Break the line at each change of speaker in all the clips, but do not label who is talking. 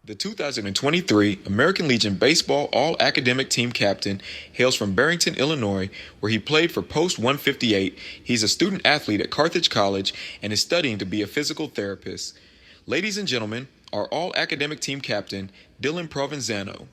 The 2023 American Legion Baseball All-Academic Team Captain hails from Barrington, Illinois, where he played for Post 158. He's a student athlete at Carthage College and is studying to be a physical therapist. Ladies and gentlemen, our All-Academic Team Captain, Dylan Provenzano.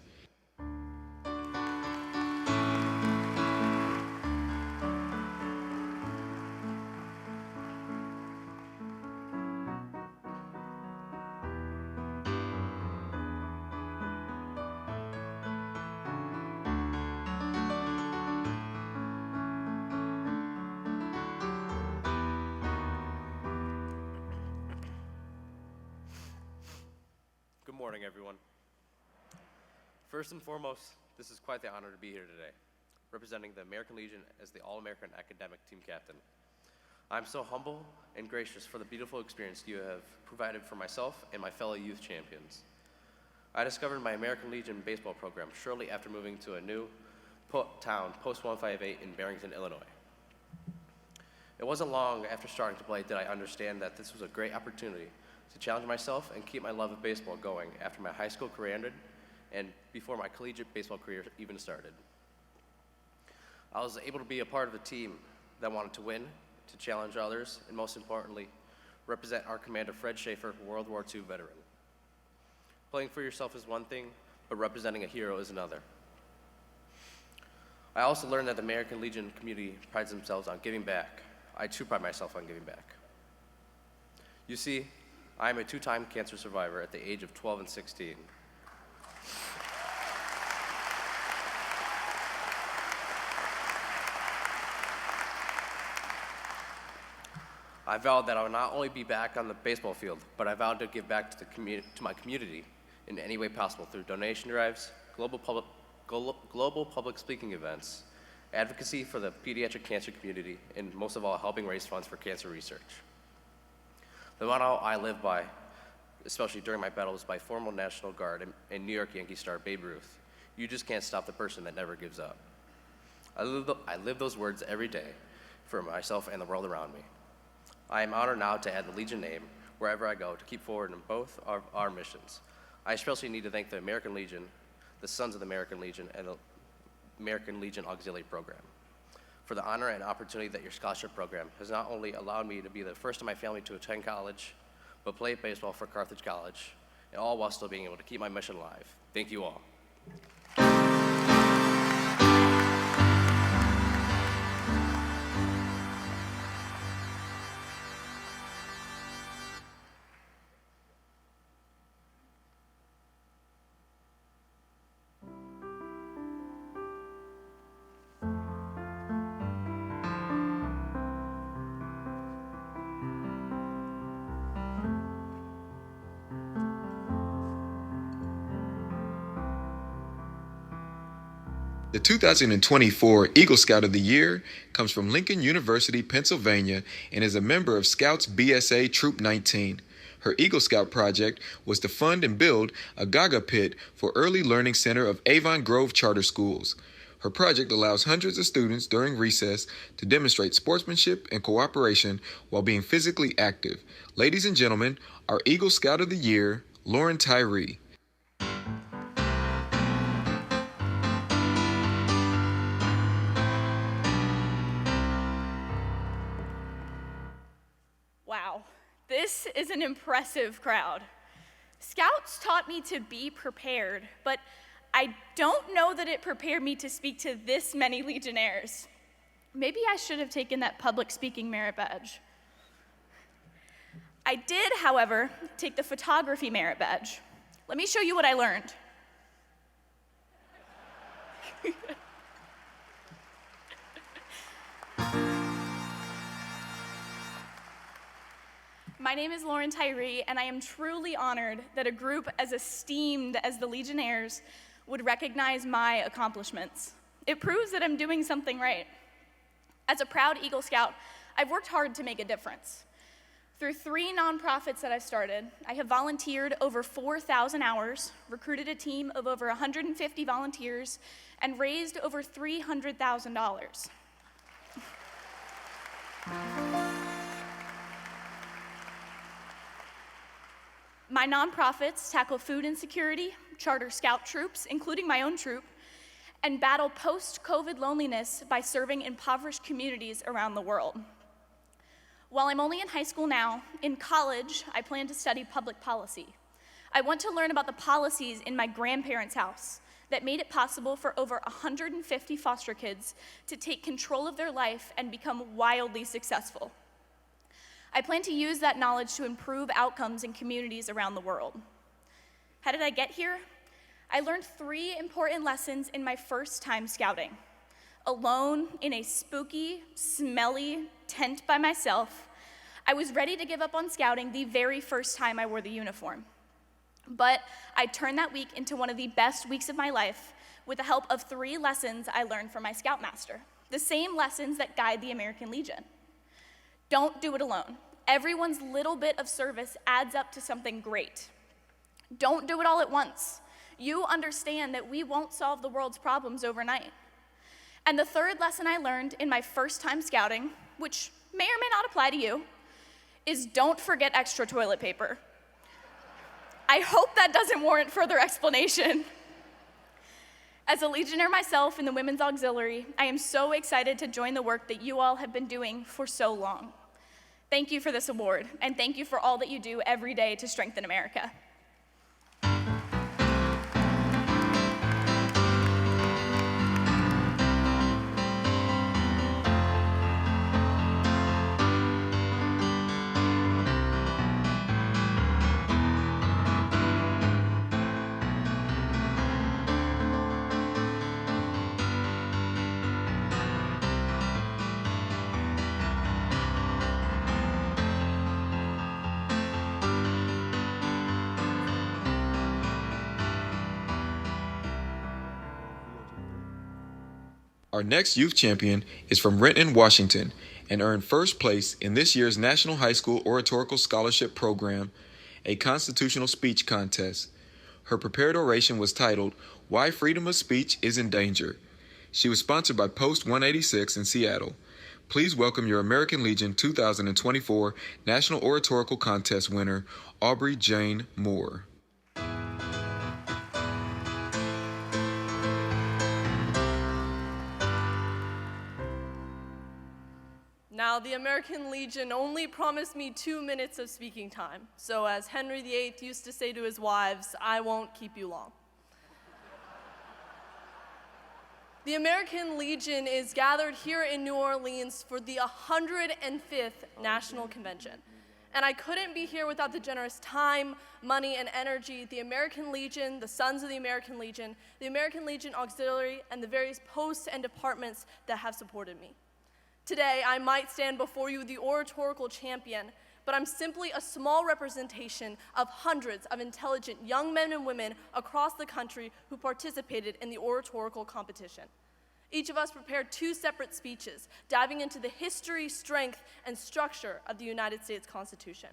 Good morning, everyone. First and foremost, this is quite the honor to be here today, representing the American Legion as the All-American Academic Team Captain. I'm so humble and gracious for the beautiful experience you have provided for myself and my fellow youth champions. I discovered my American Legion baseball program shortly after moving to a new town, Post 158 in Barrington, Illinois. It wasn't long after starting to play did I understand that this was a great opportunity to challenge myself and keep my love of baseball going after my high school career ended and before my collegiate baseball career even started. I was able to be a part of a team that wanted to win, to challenge others, and most importantly, represent our commander, Fred Schaefer, World War II veteran. Playing for yourself is one thing, but representing a hero is another. I also learned that the American Legion community prides themselves on giving back. I too pride myself on giving back. You see, I am a two-time cancer survivor at the age of 12 and 16. I vowed that I would not only be back on the baseball field, but I vowed to give back to my community in any way possible through donation drives, global public speaking events, advocacy for the pediatric cancer community, and most of all, helping raise funds for cancer research. The motto I live by, especially during my battles, by former National Guard and New York Yankee star Babe Ruth: you just can't stop the person that never gives up. I live those words every day for myself and the world around me. I am honored now to add the Legion name wherever I go to keep forward in both our missions. I especially need to thank the American Legion, the Sons of the American Legion, and the American Legion Auxiliary Program for the honor and opportunity that your scholarship program has not only allowed me to be the first in my family to attend college, but play baseball for Carthage College, and all while still being able to keep my mission alive. Thank you all.
The 2024 Eagle Scout of the Year comes from Lincoln University, Pennsylvania, and is a member of Scouts BSA Troop 19. Her Eagle Scout project was to fund and build a Gaga pit for Early Learning Center of Avon Grove Charter Schools. Her project allows hundreds of students during recess to demonstrate sportsmanship and cooperation while being physically active. Ladies and gentlemen, our Eagle Scout of the Year, Lauren Tyrie.
Wow, this is an impressive crowd. Scouts taught me to be prepared, but I don't know that it prepared me to speak to this many Legionnaires. Maybe I should have taken that public speaking merit badge. I did, however, take the photography merit badge. Let me show you what I learned. My name is Lauren Tyrie, and I am truly honored that a group as esteemed as the Legionnaires would recognize my accomplishments. It proves that I'm doing something right. As a proud Eagle Scout, I've worked hard to make a difference. Through 3 nonprofits that I've started, I have volunteered over 4,000 hours, recruited a team of over 150 volunteers, and raised over $300,000. My nonprofits tackle food insecurity, charter scout troops, including my own troop, and battle post-COVID loneliness by serving impoverished communities around the world. While I'm only in high school now, in college, I plan to study public policy. I want to learn about the policies in my grandparents' house that made it possible for over 150 foster kids to take control of their life and become wildly successful. I plan to use that knowledge to improve outcomes in communities around the world. How did I get here? I learned 3 important lessons in my first time scouting. Alone in a spooky, smelly tent by myself, I was ready to give up on scouting the very first time I wore the uniform. But I turned that week into one of the best weeks of my life with the help of 3 lessons I learned from my scoutmaster, the same lessons that guide the American Legion. Don't do it alone. Everyone's little bit of service adds up to something great. Don't do it all at once. You understand that we won't solve the world's problems overnight. And the 3rd lesson I learned in my first time scouting, which may or may not apply to you, is don't forget extra toilet paper. I hope that doesn't warrant further explanation. As a Legionnaire myself in the Women's Auxiliary, I am so excited to join the work that you all have been doing for so long. Thank you for this award, and thank you for all that you do every day to strengthen America.
Our next youth champion is from Renton, Washington, and earned first place in this year's National High School Oratorical Scholarship Program, a constitutional speech contest. Her prepared oration was titled, "Why Freedom of Speech is in Danger." She was sponsored by Post 186 in Seattle. Please welcome your American Legion 2024 National Oratorical Contest winner, Aubrey Jane Moore.
Now, the American Legion only promised me 2 minutes of speaking time. So as Henry VIII used to say to his wives, I won't keep you long. The American Legion is gathered here in New Orleans for the 105th National Convention. And I couldn't be here without the generous time, money, and energy the American Legion, the Sons of the American Legion Auxiliary, and the various posts and departments that have supported me. Today, I might stand before you the oratorical champion, but I'm simply a small representation of hundreds of intelligent young men and women across the country who participated in the oratorical competition. Each of us prepared 2 separate speeches, diving into the history, strength, and structure of the United States Constitution.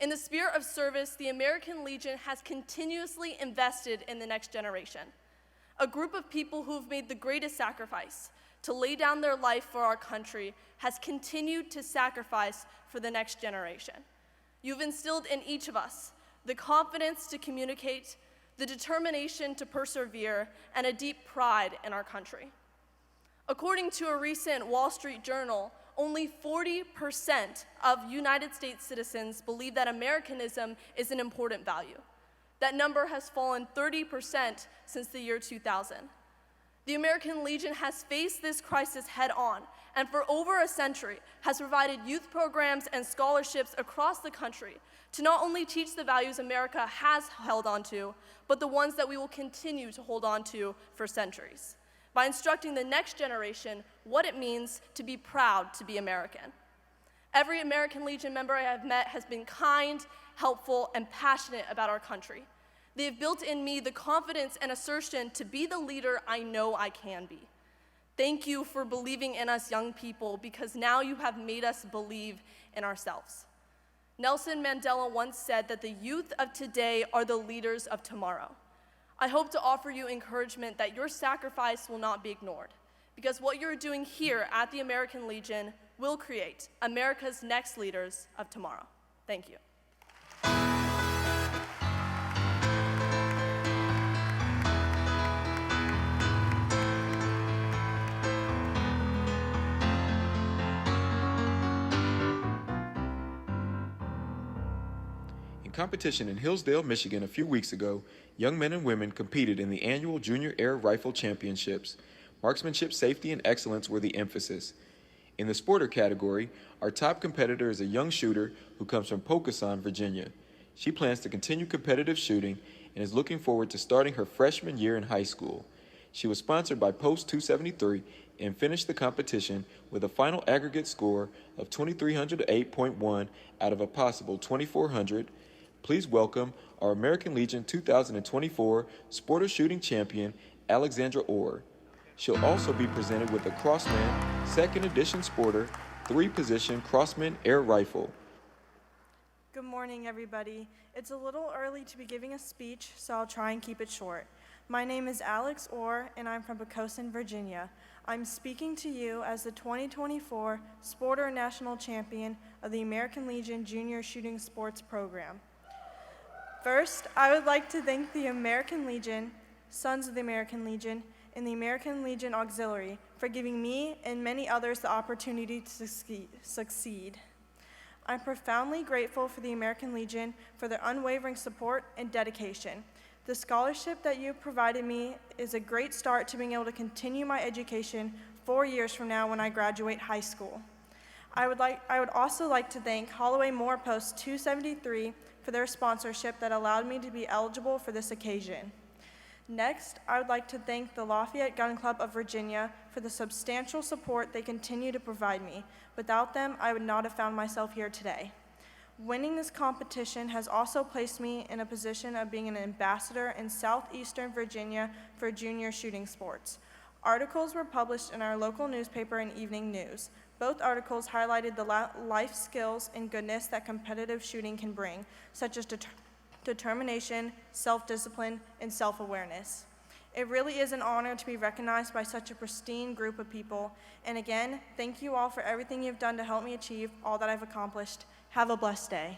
In the spirit of service, the American Legion has continuously invested in the next generation, a group of people who have made the greatest sacrifice to lay down their life for our country, has continued to sacrifice for the next generation. You've instilled in each of us the confidence to communicate, the determination to persevere, and a deep pride in our country. According to a recent Wall Street Journal, only 40% of United States citizens believe that Americanism is an important value. That number has fallen 30% since the year 2000. The American Legion has faced this crisis head on, and for over a century has provided youth programs and scholarships across the country to not only teach the values America has held onto, but the ones that we will continue to hold on to for centuries, by instructing the next generation what it means to be proud to be American. Every American Legion member I have met has been kind, helpful, and passionate about our country. They have built in me the confidence and assertion to be the leader I know I can be. Thank you for believing in us young people, because now you have made us believe in ourselves. Nelson Mandela once said that the youth of today are the leaders of tomorrow. I hope to offer you encouragement that your sacrifice will not be ignored, because what you're doing here at the American Legion will create America's next leaders of tomorrow. Thank you.
In competition in Hillsdale, Michigan a few weeks ago, young men and women competed in the annual Junior Air Rifle Championships. Marksmanship, safety, and excellence were the emphasis. In the sporter category, our top competitor is a young shooter who comes from Pocasson, Virginia. She plans to continue competitive shooting and is looking forward to starting her freshman year in high school. She was sponsored by Post 273 and finished the competition with a final aggregate score of 2,308.1 out of a possible 2,400. Please welcome our American Legion 2024 Sporter Shooting Champion, Alexandra Or. She'll also be presented with a Crossman 2nd Edition Sporter 3-position Crossman Air Rifle.
Good morning, everybody. It's a little early to be giving a speech, so I'll try and keep it short. My name is Alex Or, and I'm from Pocasson, Virginia. I'm speaking to you as the 2024 Sporter National Champion of the American Legion Junior Shooting Sports Program. First, I would like to thank the American Legion, Sons of the American Legion, and the American Legion Auxiliary for giving me and many others the opportunity to succeed. I'm profoundly grateful for the American Legion for their unwavering support and dedication. The scholarship that you provided me is a great start to being able to continue my education 4 years from now when I graduate high school. I would also like to thank Holloway Moore Post 273 for their sponsorship that allowed me to be eligible for this occasion. Next, I would like to thank the Lafayette Gun Club of Virginia for the substantial support they continue to provide me. Without them, I would not have found myself here today. Winning this competition has also placed me in a position of being an ambassador in southeastern Virginia for junior shooting sports. Articles were published in our local newspaper and evening news. Both articles highlighted the life skills and goodness that competitive shooting can bring, such as determination, self-discipline, and self-awareness. It really is an honor to be recognized by such a pristine group of people. And again, thank you all for everything you've done to help me achieve all that I've accomplished. Have a blessed day.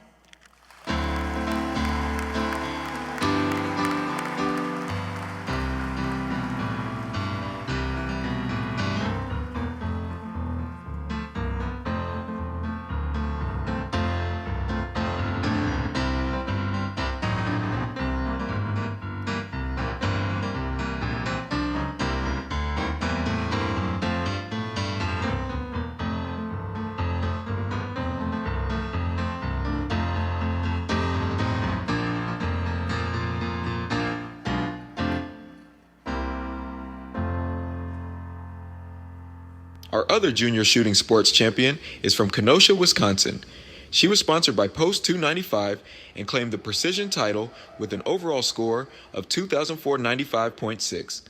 Our other junior shooting sports champion is from Kenosha, Wisconsin. She was sponsored by Post 295 and claimed the precision title with an overall score of 2,495.6.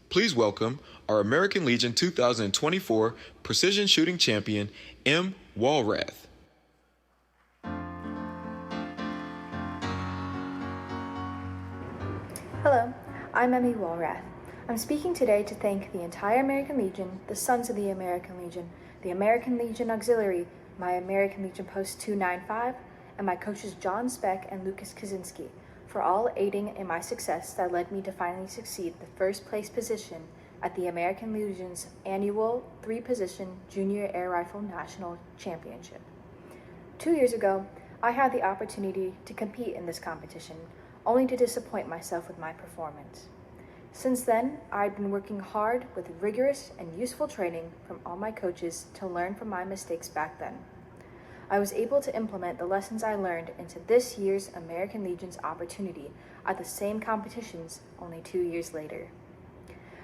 Please welcome our American Legion 2024 Precision Shooting Champion, Emmy Wallrath.
Hello, I'm Emmy Wallrath. I'm speaking today to thank the entire American Legion, the Sons of the American Legion, the American Legion Auxiliary, my American Legion Post 295, and my coaches John Speck and Lucas Kaczynski for all aiding in my success that led me to finally succeed the first place position at the American Legion's annual 3-position Junior Air Rifle National Championship. 2 years ago, I had the opportunity to compete in this competition, only to disappoint myself with my performance. Since then, I've been working hard with rigorous and useful training from all my coaches to learn from my mistakes back then. I was able to implement the lessons I learned into this year's American Legion's opportunity at the same competitions only 2 years later.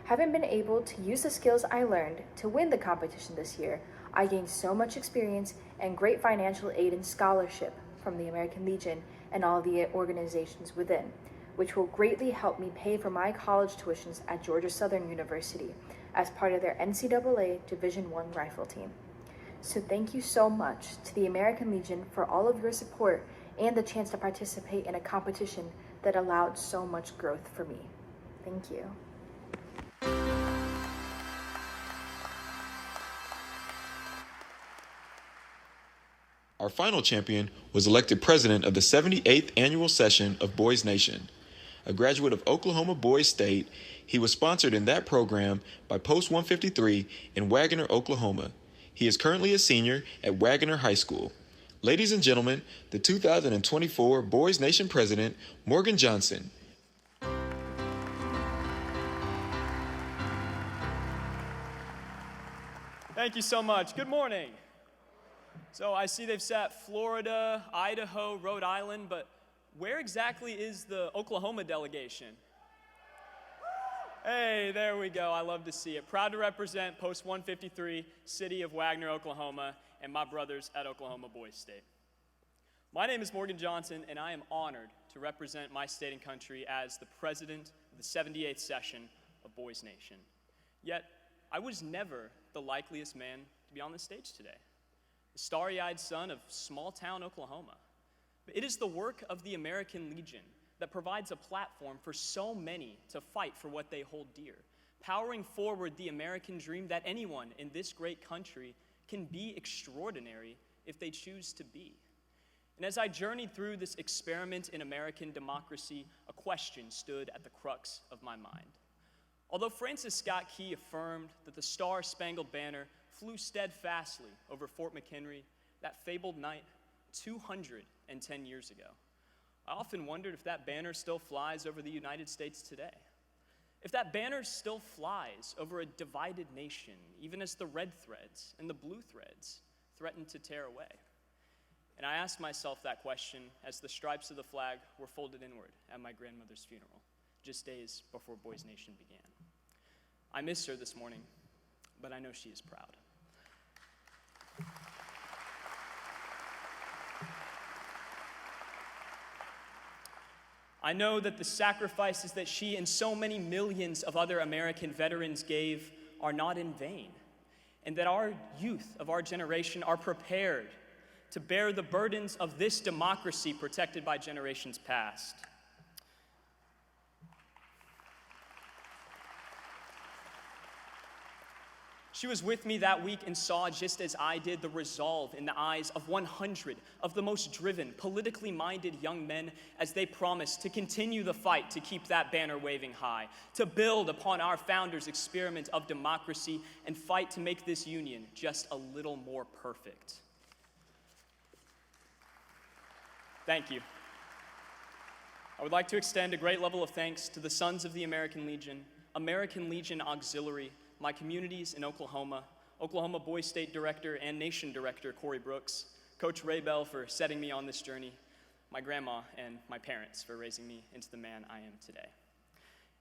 Having been able to use the skills I learned to win the competition this year, I gained so much experience and great financial aid and scholarship from the American Legion and all the organizations within, which will greatly help me pay for my college tuitions at Georgia Southern University as part of their NCAA Division I rifle team. So thank you so much to the American Legion for all of your support and the chance to participate in a competition that allowed so much growth for me. Thank you.
Our final champion was elected president of the 78th annual session of Boys Nation. A graduate of Oklahoma Boys State, he was sponsored in that program by Post 153 in Wagoner, Oklahoma. He is currently a senior at Wagoner High School. Ladies and gentlemen, the 2024 Boys Nation President, Morgan Johnson.
Thank you so much. Good morning. So I see they've set Florida, Idaho, Rhode Island, but where exactly is the Oklahoma delegation? Hey, there we go. I love to see it. Proud to represent Post 153, City of Wagner, Oklahoma, and my brothers at Oklahoma Boys State. My name is Morgan Johnson, and I am honored to represent my state and country as the president of the 78th session of Boys Nation. Yet, I was never the likeliest man to be on this stage today. The starry-eyed son of small-town Oklahoma. It is the work of the American Legion that provides a platform for so many to fight for what they hold dear, powering forward the American dream that anyone in this great country can be extraordinary if they choose to be. And as I journeyed through this experiment in American democracy, a question stood at the crux of my mind. Although Francis Scott Key affirmed that the Star-Spangled Banner flew steadfastly over Fort McHenry that fabled night 210 years ago, I often wondered if that banner still flies over the United States today. If that banner still flies over a divided nation, even as the red threads and the blue threads threaten to tear away. And I asked myself that question as the stripes of the flag were folded inward at my grandmother's funeral, just days before Boys Nation began. I miss her this morning, but I know she is proud. I know that the sacrifices that she and so many millions of other American veterans gave are not in vain, and that our youth of our generation are prepared to bear the burdens of this democracy protected by generations past. She was with me that week and saw, just as I did, the resolve in the eyes of 100 of the most driven, politically minded young men as they promised to continue the fight to keep that banner waving high, to build upon our founders' experiment of democracy and fight to make this union just a little more perfect. Thank you. I would like to extend a great level of thanks to the Sons of the American Legion Auxiliary, my communities in Oklahoma, Oklahoma Boys State Director and Nation Director Corey Brooks, Coach Ray Bell for setting me on this journey, my grandma and my parents for raising me into the man I am today.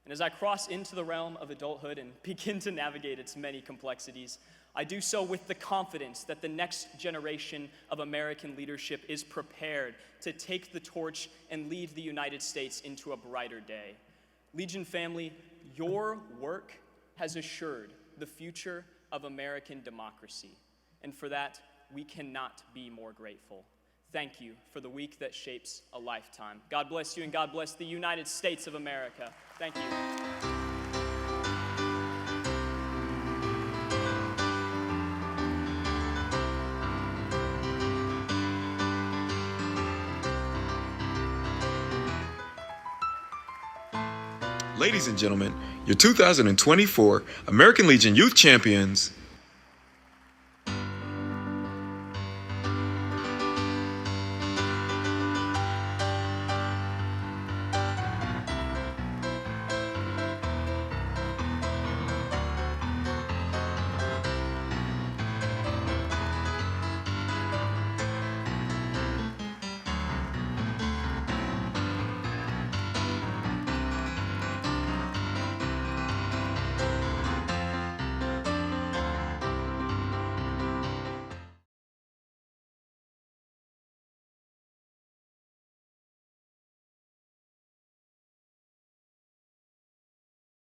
And as I cross into the realm of adulthood and begin to navigate its many complexities, I do so with the confidence that the next generation of American leadership is prepared to take the torch and lead the United States into a brighter day. Legion family, your work has assured the future of American democracy. And for that, we cannot be more grateful. Thank you for the week that shapes a lifetime. God bless you, and God bless the United States of America. Thank you.
Ladies and gentlemen, your 2024 American Legion Youth Champions,